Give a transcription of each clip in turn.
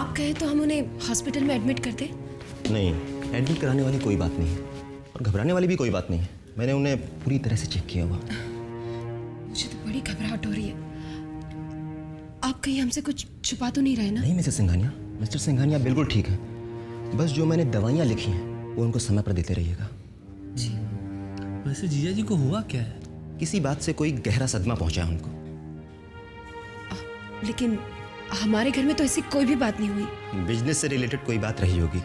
आप कहें तो हम उन्हें हॉस्पिटल में एडमिट कर दें? नहीं, एडमिट कराने वाली कोई बात नहीं है और घबराने वाली भी कोई बात नहीं है। मैंने उन्हें पूरी तरह से चेक किया हुआ। मुझे तो बड़ी घबराहट हो रही है। आप कहीं हमसे कुछ छुपा तो नहीं रहे ना? नहीं मिसेस सिंघानिया, मिस्टर सिंघानिया बिल्कुल ठीक है। बस जो मैंने दवाइयाँ लिखी हैं वो उनको समय पर देते रहिएगा। जी। वैसे जीजा जी को हुआ क्या है? किसी बात से कोई गहरा सदमा पहुंचा है उनको। लेकिन हमारे घर में तो ऐसी कोई भी बात नहीं हुई। बिजनेस से रिलेटेड कोई बात रही होगी।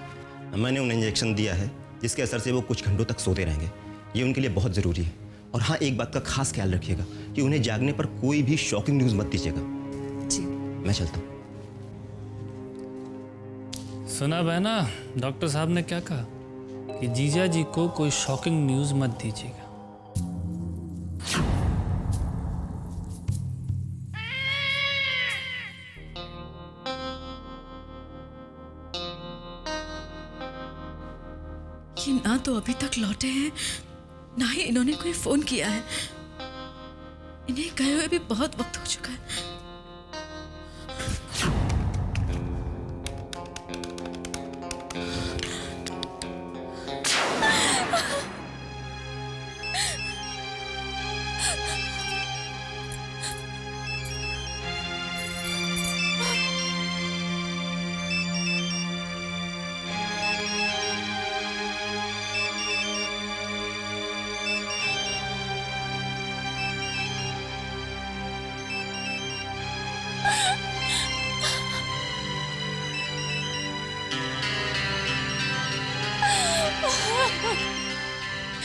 मैंने उन्हें इंजेक्शन दिया है जिसके असर से वो कुछ घंटों तक सोते रहेंगे। ये उनके लिए बहुत ज़रूरी है। और हाँ, एक बात का खास ख्याल रखिएगा कि उन्हें जागने पर कोई भी शॉकिंग न्यूज़ मत दीजिएगा। जी। मैं चलता हूँ। सुना बहना, डॉक्टर साहब ने क्या कहा कि जीजा जी को कोई शॉकिंग न्यूज़ मत दीजिएगा। ये ना तो अभी तक लौटे हैं, ना ही इन्होंने कोई फोन किया है। इन्हें गए हुए भी बहुत वक्त हो चुका है।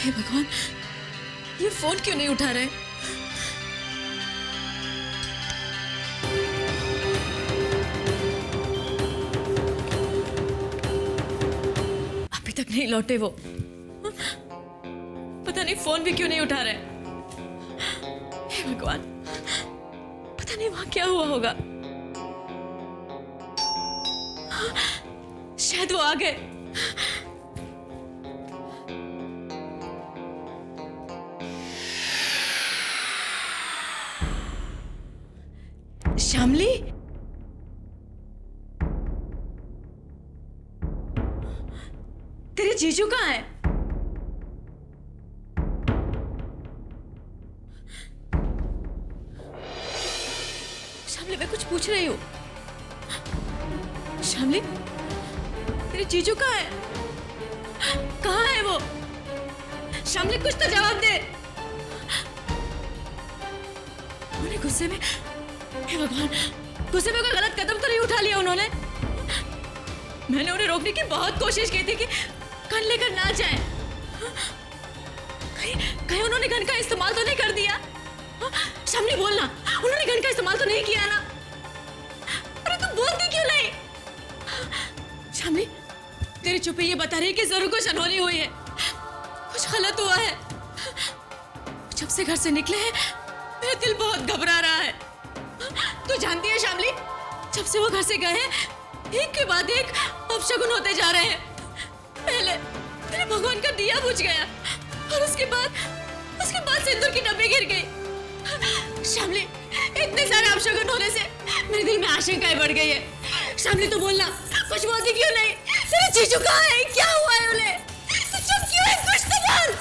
हे भगवान, ये फोन क्यों नहीं उठा रहे? अभी तक नहीं लौटे वो। पता नहीं फोन भी क्यों नहीं उठा रहे। हे भगवान, पता नहीं वहां क्या हुआ होगा। शायद वो आ गए। श्यामली, तेरे जीजू कहाँ है? श्यामली, मैं कुछ पूछ रही हूँ। श्यामली, तेरे जीजू कहाँ है? कहाँ है वो? श्यामली, कुछ तो जवाब दे। उन्हें गुस्से में, हे भगवान, गुस्से में कोई गलत कदम तो नहीं उठा लिया उन्होंने? मैंने उन्हें रोकने की बहुत कोशिश की थी कि गन लेकर ना जाए। कहीं उन्होंने गन का इस्तेमाल तो नहीं कर दिया? श्यामली, बोलना, उन्होंने गन का इस्तेमाल तो नहीं किया ना? अरे तू बोलती क्यों नहीं? श्यामली, तेरी चुप्पी ये बता रही है कि जरूर कुछ अनहोनी हुई है, कुछ गलत हुआ है। जब से घर से निकले हैं मेरा दिल बहुत घबरा रहा है। तू जानती है श्यामली, जब से वो घर से गए हैं एक के बाद एक अपशगुन होते जा रहे हैं। पहले मेरे भगवान का दिया बुझ गया और उसके बाद सिंदूर की डब्बी गिर गई। श्यामली, इतने सारे अपशगुन होने से मेरे दिल में आशंकाएं बढ़ गई है। श्यामली, तू बोलना, कुछ बोलती क्यों नहीं? तेरे जीजू कहाँ है? क्या हुआ है उन्हें? तू चुप क्यों है? कुछ तो बोल।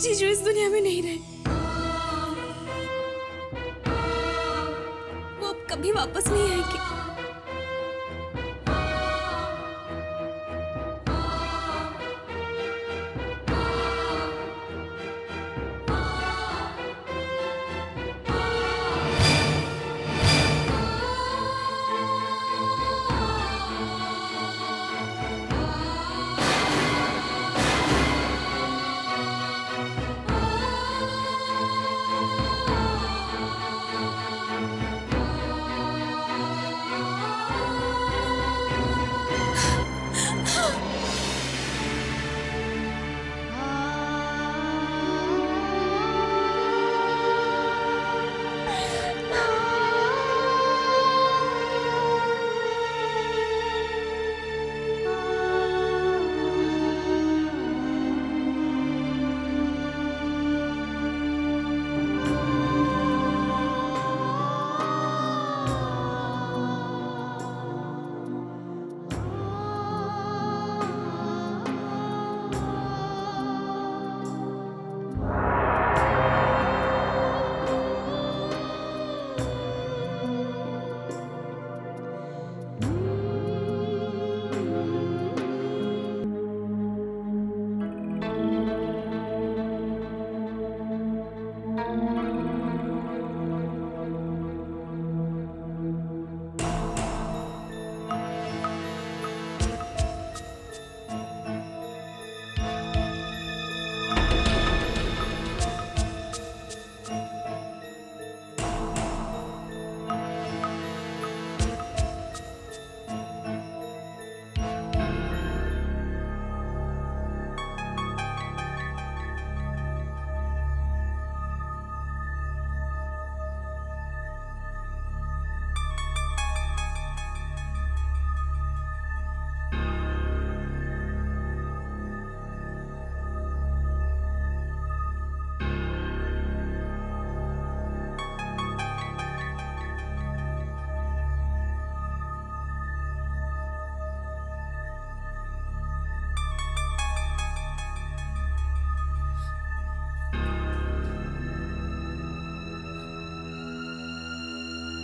जीजू इस दुनिया में नहीं रहे। वो अब कभी वापस नहीं आएगी।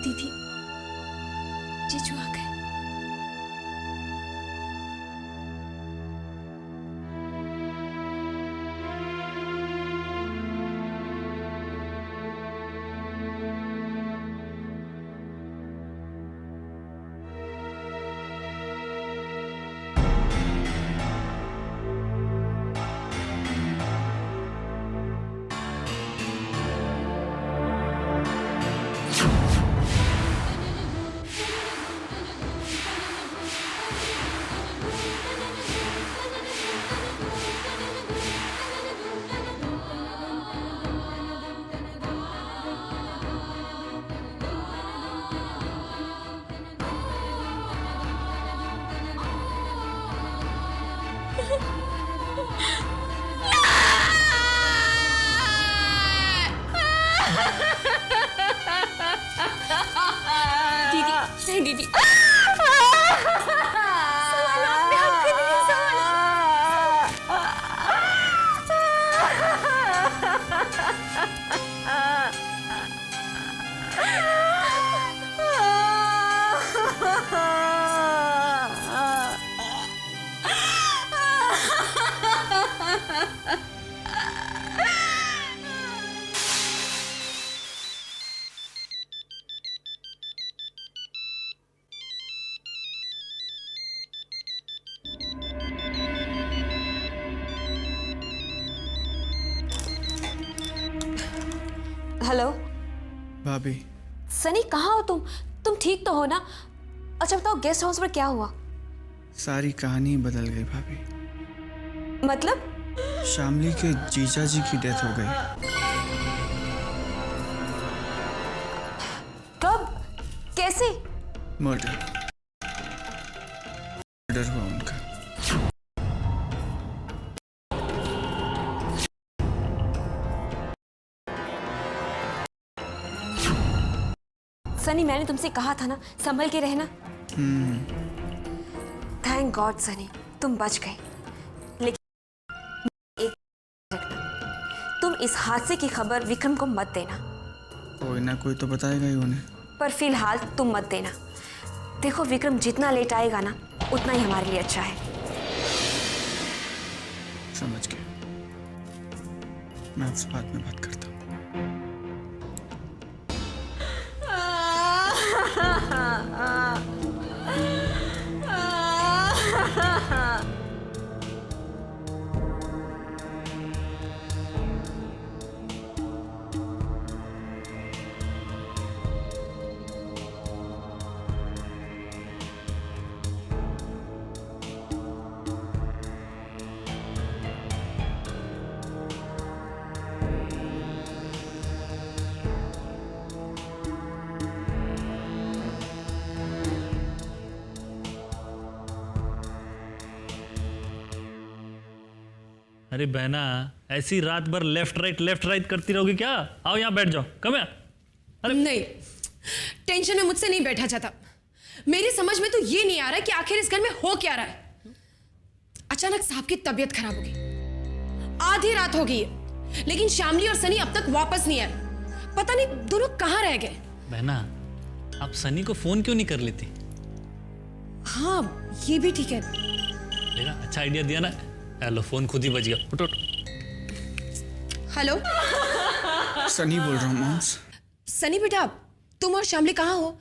चाहती थी। जीजू आ गए। दीदी, नहीं दीदी, संभालो, अपने आप को नहीं संभालो। हेलो भाभी, सनी, कहाँ हो तुम? तुम ठीक तो हो ना? अच्छा बताओ, गेस्ट हाउस पर क्या हुआ? सारी कहानी बदल गई भाभी। मतलब? शामली के जीजा जी की डेथ हो गई। कब? कैसे? मर्डर हुआ उनका। सनी, मैंने तुमसे कहा था ना, संभल के रहना। थैंक गॉड सनी, तुम बच गए। लेकिन एक रखना, तुम इस हादसे की खबर विक्रम को मत देना। कोई ना कोई तो बताएगा ही उन्हें। पर फिलहाल तुम मत देना। देखो, विक्रम जितना लेट आएगा ना, उतना ही हमारे लिए अच्छा है। समझ गया, मैं आपसे बाद में बात करता हूँ। अरे बहना, ऐसी रात भर लेफ्ट राइट करती रहोगी क्या? आओ यहाँ बैठ जाओ, कम है। अरे नहीं, टेंशन में मुझसे नहीं बैठा जाता। मेरी समझ में तो ये नहीं आ रहा कि आखिर इस घर में हो क्या रहा है। अचानक साहब की तबीयत खराब हो गई, आधी रात हो गई है, लेकिन शामली और सनी अब तक वापस नहीं आए। पता नहीं दोनों कहाँ रह गए। बहना, आप सनी को फोन क्यों नहीं कर लेती? हाँ, ये भी ठीक है। देखा, अच्छा आइडिया दिया ना। हेलो, फोन खुद ही बज गया। उठो उठो। हेलो सनी बोल रहा हूँ मॉम्स। सनी बेटा, तुम और शामली कहाँ हो?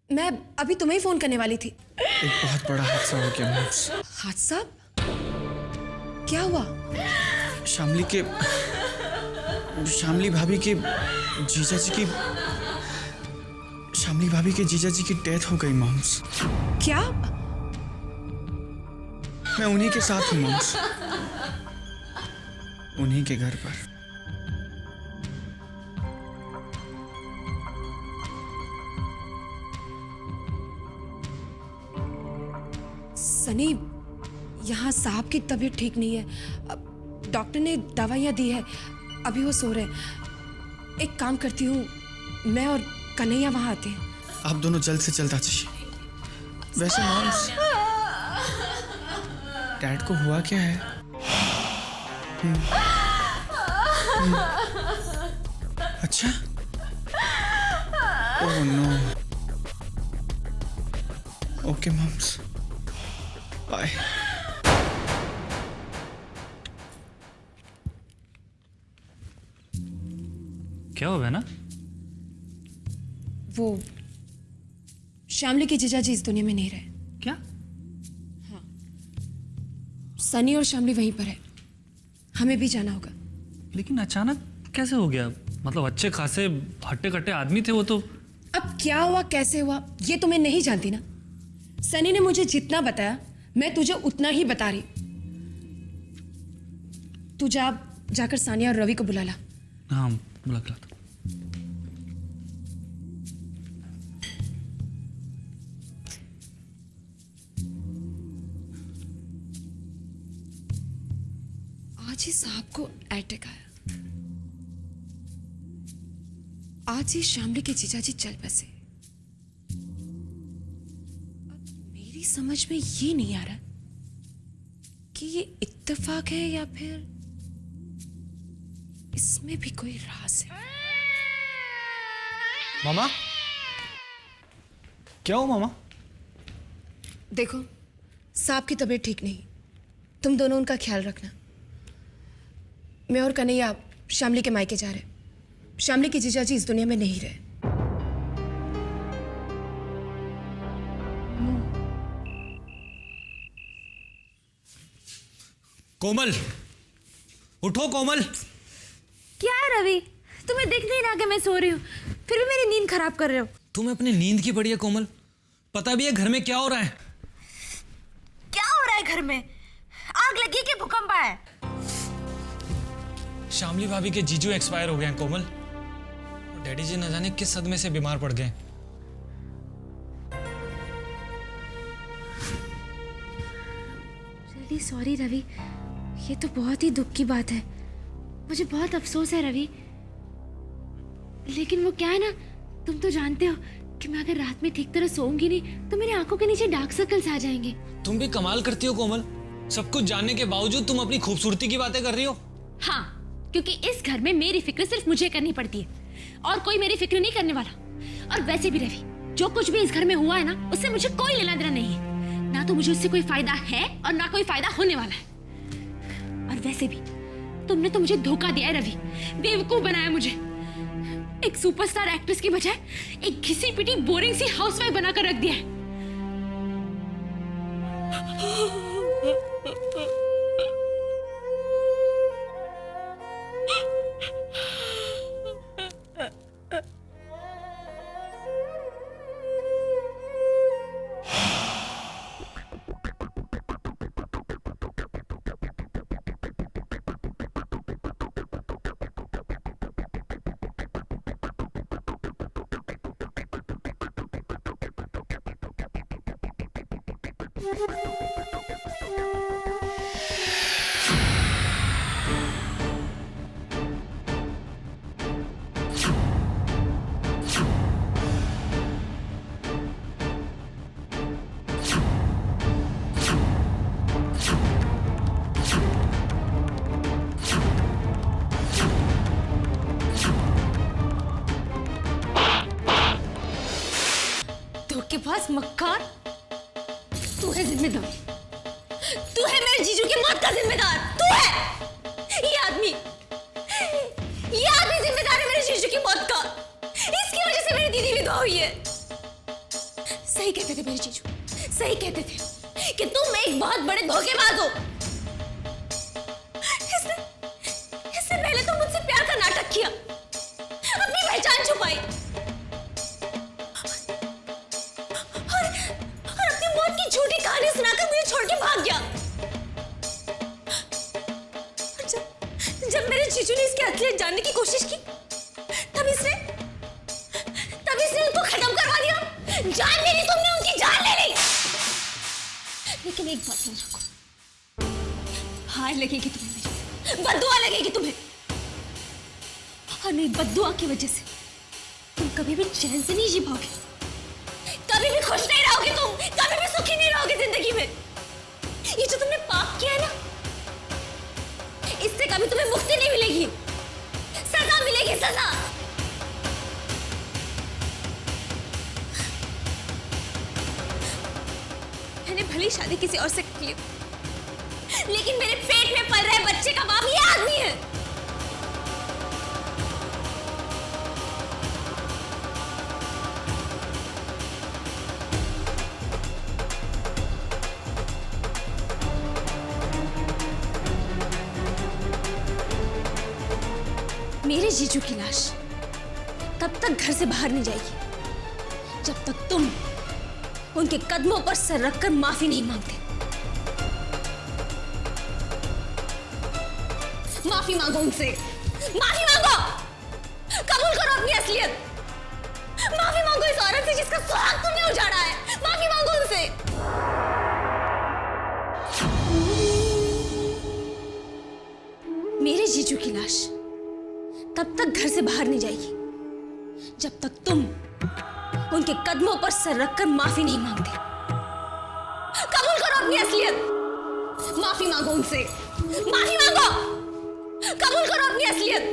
मैं अभी तुम्हें ही फोन करने वाली थी। एक बहुत बड़ा हादसा हो गया मॉम्स। हादसा? क्या हुआ? शामली भाभी के जीजा जी की डेथ हो गई मॉम्स। क्या? मैं उन्हीं के साथ हूँ मॉम्स, उन्हीं के घर पर। सनी, यहाँ साहब की तबीयत ठीक नहीं है। डॉक्टर ने दवाइयाँ दी है, अभी वो सो रहे हैं। एक काम करती हूँ, मैं और कन्हैया वहाँ आते हैं। आप दोनों जल्द से जल्द आ जाइए। वैसे मॉम्स, डैड को हुआ क्या है? अच्छा, Oh no. Okay, moms. Bye. क्या हुआ बहना? वो श्यामली के जीजाजी इस दुनिया में नहीं रहे। क्या? सनी और श्यामली वहीं पर है, हमें भी जाना होगा। लेकिन अचानक कैसे हो गया? मतलब अच्छे खासे हट्टे कट्टे आदमी थे वो तो। अब क्या हुआ कैसे हुआ ये तो मैं नहीं जानती ना। सनी ने मुझे जितना बताया मैं तुझे उतना ही बता रही। तू जाकर सानिया और रवि को बुला ला। हाँ बुला के लाता। आज ही साहब को अटैक आया। आज ही श्यामली के जीजाजी चल बसे। अब मेरी समझ में ये नहीं आ रहा कि ये इत्तेफाक है या फिर इसमें भी कोई राज है। मामा, क्या हो मामा? देखो साहब की तबीयत ठीक नहीं, तुम दोनों उनका ख्याल रखना। मैं और कन्हैया श्यामली के मायके जा रहे। श्यामली की जीजाजी इस दुनिया में नहीं रहे। कोमल, उठो कोमल। क्या है रवि, तुम्हें दिख नहीं रहा कि मैं सो रही हूँ, फिर भी मेरी नींद खराब कर रहे हो। तुम्हें अपनी नींद की पड़ी है कोमल? पता भी है घर में क्या हो रहा है? क्या हो रहा है घर में? आग लगी कि भूकंप आया है? शामली भाभी के जीजू एक्सपायर हो गए हैं कोमल। डैडी जी न जाने किस सदमे से बीमार पड़ गए। रियली सॉरी रवि, ये तो बहुत ही दुख की बात है। मुझे बहुत अफसोस है रवि, लेकिन वो क्या है ना, तुम तो जानते हो कि मैं अगर रात में ठीक तरह सोऊंगी नहीं तो मेरी आंखों के नीचे डार्क सर्कल्स आ जाएंगे। तुम भी कमाल करती हो कोमल, सब कुछ जानने के बावजूद तुम अपनी खूबसूरती की बातें कर रही हो। हाँ, क्योंकि इस घर में मेरी फिक्र सिर्फ मुझे करनी पड़ती है और कोई मेरी फिक्र नहीं करने वाला। और वैसे भी रवि, जो कुछ भी इस घर में हुआ है ना, उससे मुझे कोई लेना देना नहीं है। ना तो मुझे उससे कोई फायदा है और ना कोई फायदा होने वाला है। और वैसे भी तुमने तो मुझे धोखा दिया है रवि, बेवकूफ बनाया मुझे। एक सुपरस्टार एक्ट्रेस की बजाय एक घिसी पिटी बोरिंग सी हाउसवाइफ बनाकर रख दिया है। धोखेबाज मक्कार, तू है जिम्मेदार। तू है मेरे जीजू की मौत का जिम्मेदार। तू है ये आदमी जिम्मेदार है मेरे जीजू की मौत का। इसकी वजह से मेरी दीदी विधवा हुई है। सही कहते थे मेरे जीजू, सही कहते थे कि तुम एक बहुत बड़े धोखेबाज हो। इससे पहले तो मुझसे प्यार का नाटक किया, अपनी पहचान छुपाई और अपनी मौत की झूठी कहानी सुनाकर मुझे छोड़ के भाग गया। जब मेरे जीजू ने इसकी असलियत जानने की कोशिश की, तब इसने उनको खत्म करवा दिया। जान ले ली तुमने, उनकी जान ले ली। लेकिन एक बात समझ रखो, हार लगेगी तुम्हें मेरी, बद्दुआ लगेगी तुम्हें। और नहीं, बद्दुआ की वजह से तुम कभी भी चैन से नहीं जी पाओगे, कभी भी खुश नहीं रहोगे, तुम कभी भी सुखी नहीं रहोगे जिंदगी में। ये जो तुमने पाप किया है ना, इससे कभी तुम्हें मुक्ति नहीं मिलेगी, सजा मिलेगी, सजा। मेरी शादी किसी और से कर ली, लेकिन मेरे पेट में पल रहे बच्चे का बाप ये आदमी है। मेरे जीजू की लाश तब तक घर से बाहर नहीं जाएगी जब तक तुम उनके कदमों पर सर रखकर माफी नहीं मांगते। माफी मांगो उनसे, माफी मांगो, कबूल करो अपनी असलियत, माफी मांगो इस औरत से जिसका सुहाग तुमने उजाड़ा है, माफी मांगो उनसे। मेरे जीजू की लाश तब तक घर से बाहर नहीं जाएगी जब तक तुम उनके कदमों पर सर रखकर माफी नहीं मांगते। कबूल करो अपनी असलियत, माफी मांगो उनसे, माफी मांगो, कबूल करो अपनी असलियत।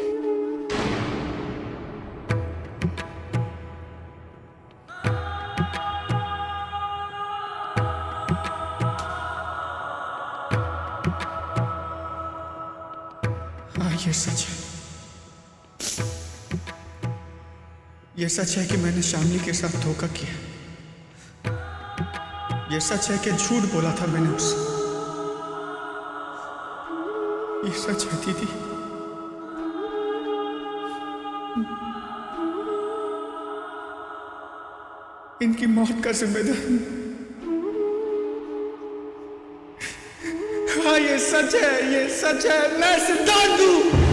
हाँ, ये सच है। ये सच है कि मैंने शामली के साथ धोखा किया। ये सच है कि झूठ बोला था मैंने उससे। ये सच है दीदी। इनकी मौत का जिम्मेदार। हाँ, ये सच है, ये सच है। मैं सिद्धांत हूं।